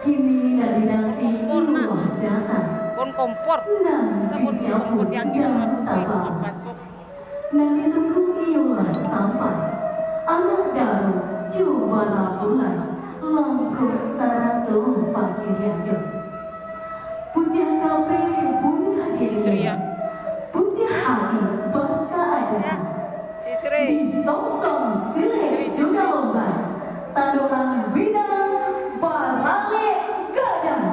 Kini dan dinanti ilulah datang. Kon kompor. Nan dijabut yang dan tabang. Nan ditunggu ilulah sampai. Anak daru coba mulai. Langkung saratu pakir yang jauh. Putih kape bumi hadirnya. Putih hati berkeadilan. Di song-song sile juga lomba. Tanduran bidang barale gadang.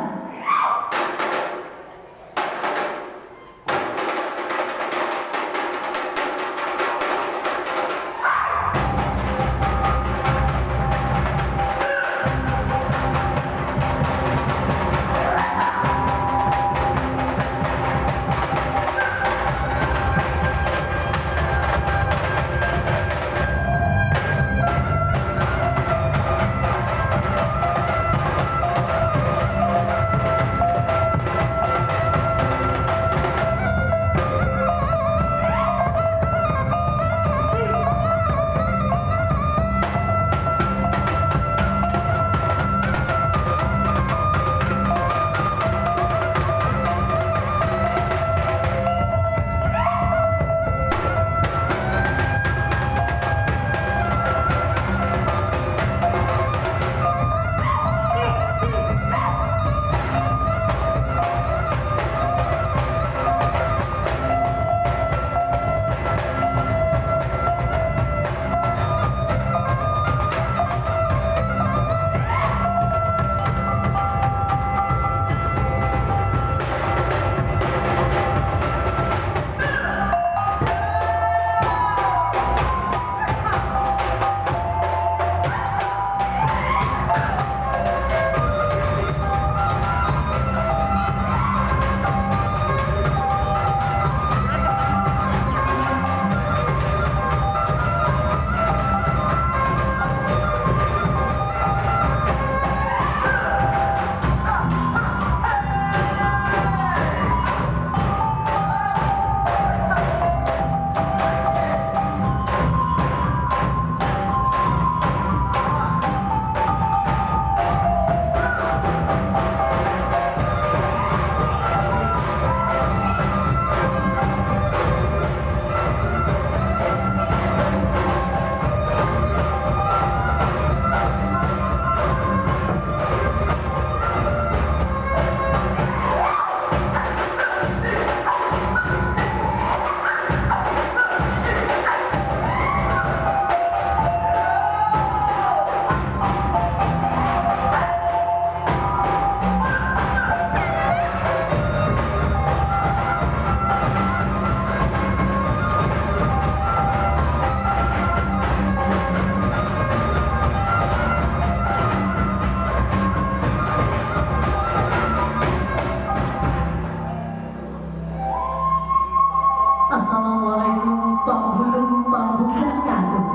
Assalamualaikum pambulung pambukan kantung.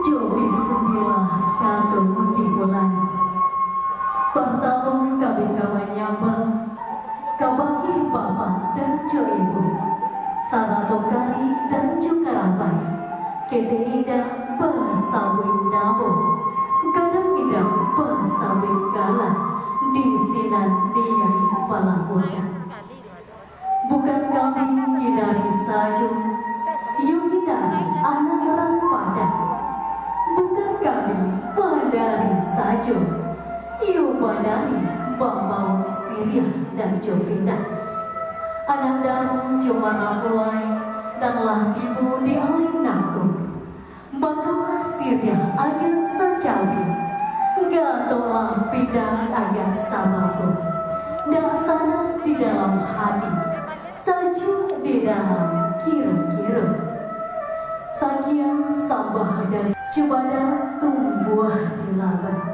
Jobi sembilah kantung di bulan. Pertama kami nyambang. Kabaki bapak dan jo ibu. Sarato kari dan jo karampai. Kete indah basawin dabo. Kadang indah basawin galan. Di sinan diai palabuhan. Bukan kami kinari saja, yuk kinari anak orang padan. Bukan kami padari saja, yuk padari bambang Syria dan Jopina. Anak daru cuma napulai dan lah tibu di aling nanggung. Bakalah Syria agak secabi, gatolah pidang agak samaku. Dan sana di dalam hati. Salju di dalam kira-kira. Sakian sambah dari cubada tumbuh di laba.